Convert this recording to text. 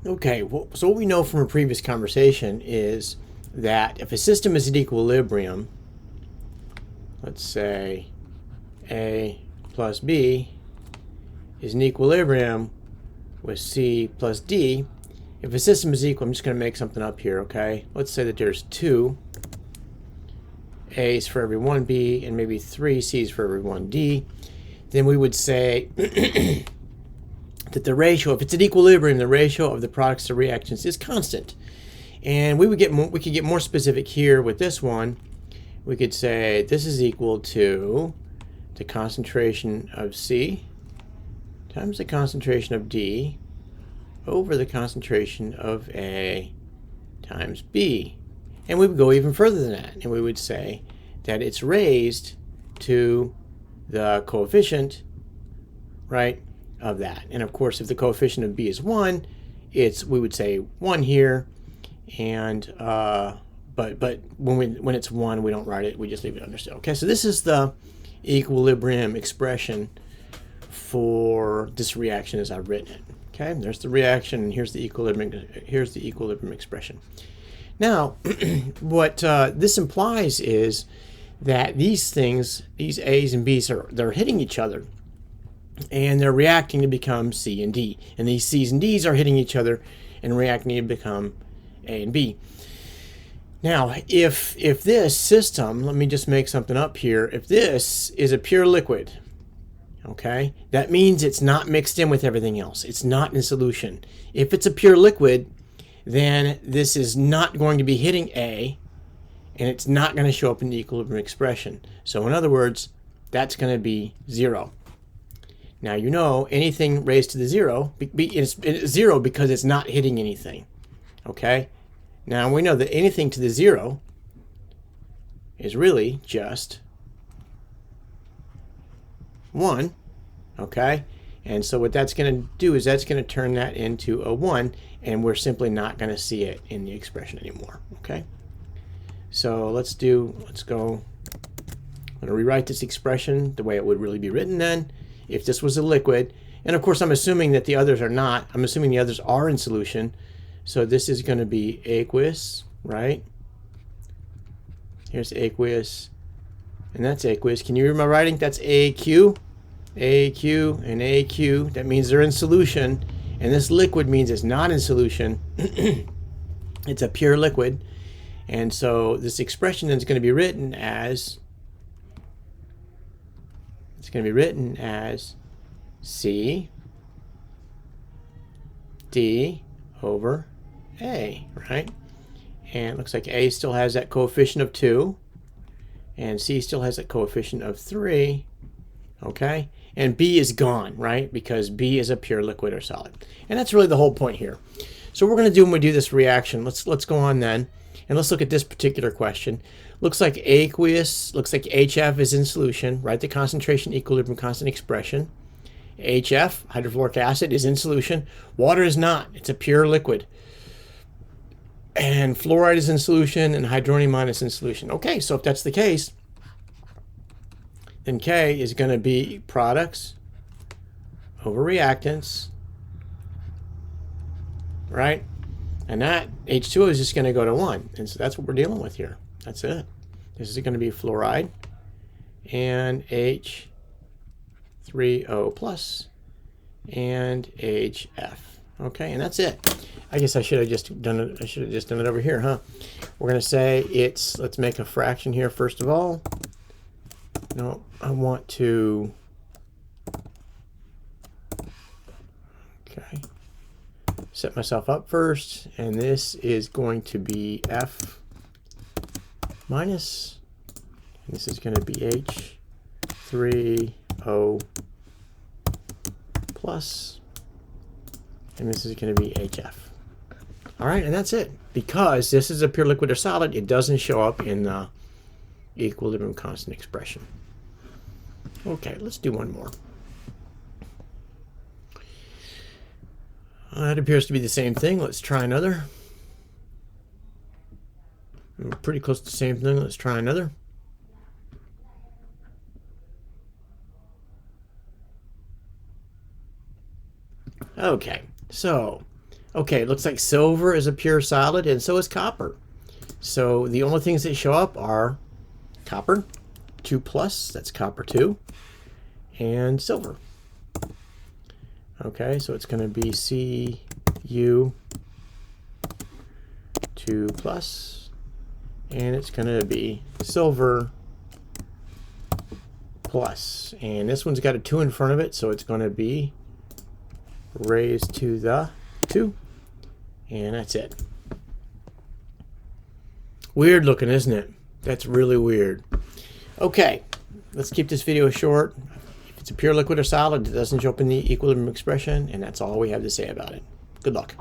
Okay, well, so what we know from a previous conversation is that if a system is at equilibrium, let's say A plus B is in equilibrium with C plus D. If a system is equal, I'm just going to make something up here, okay? Let's say that there's 2 A's for every 1 B and maybe 3 C's for every 1 D. Then we would say that the ratio, if it's at equilibrium, the ratio of the products to reactions is constant. And we could get more specific here with this one. We could say this is equal to the concentration of C times the concentration of D over the concentration of A times B. And we would go even further than that, and we would say that it's raised to the coefficient, right, of that. And of course, if the coefficient of B is 1, we would say 1 here, and but when it's 1, we don't write it, we just leave it understood. Okay, so this is the equilibrium expression for this reaction as I've written it. Okay, there's the reaction, and here's the equilibrium expression. Now, what this implies is that these things, these A's and B's, they're hitting each other, and they're reacting to become C and D. And these C's and D's are hitting each other and reacting to become A and B. Now, if this system, let me just make something up here, if this is a pure liquid, okay, that means it's not mixed in with everything else. It's not in solution. If it's a pure liquid, then this is not going to be hitting A, and it's not going to show up in the equilibrium expression. So in other words, that's going to be 0. Now, you know, anything raised to the 0 is 0 because it's not hitting anything. Okay? Now, we know that anything to the 0 is really just 1. Okay? And so what that's going to do is that's going to turn that into a 1, and we're simply not going to see it in the expression anymore. Okay? So let's go, I'm going to rewrite this expression the way it would really be written then, if this was a liquid. And of course, I'm assuming that the others are not. I'm assuming the others are in solution. So this is going to be aqueous, right? Here's aqueous, and that's aqueous. Can you read my writing? That's AQ, AQ, and AQ. That means they're in solution. And this liquid means it's not in solution. It's a pure liquid. And so this expression then is going to be written as, C D over A, right? And it looks like A still has that coefficient of 2, and C still has that coefficient of 3, okay? And B is gone, right? Because B is a pure liquid or solid. And that's really the whole point here. So what we're going to do when we do this reaction, let's go on then, and let's look at this particular question. Looks like aqueous, looks like HF is in solution, right? The concentration equilibrium constant expression. HF, hydrofluoric acid, is in solution. Water is not. It's a pure liquid. And fluoride is in solution, and hydronium ion is in solution. Okay, so if that's the case, then K is going to be products over reactants, right? And that H2O is just going to go to 1. And so that's what we're dealing with here. That's it. This is going to be fluoride and H3O plus and HF. Okay, and that's it. I guess I should have just done it. I should have just done it over here, huh? We're going to say it's, let's make a fraction here first of all. No, I want to, okay, set myself up first, and this is going to be F minus, and this is going to be H3O plus, and this is going to be HF. All right, and that's it. Because this is a pure liquid or solid, it doesn't show up in the equilibrium constant expression. Okay, let's do one more. That appears to be the same thing. Let's try another. We're pretty close to the same thing. Let's try another. Okay, so Okay, it looks like silver is a pure solid, and so is copper. So the only things that show up are copper, 2+, that's copper 2, and silver. Okay, so it's going to be Cu 2+, and it's going to be silver plus. And this one's got a 2 in front of it, so it's going to be raised to the 2. And that's it. Weird looking, isn't it? That's really weird. Okay, let's keep this video short. If it's a pure liquid or solid, it doesn't show up in the equilibrium expression, and that's all we have to say about it. Good luck.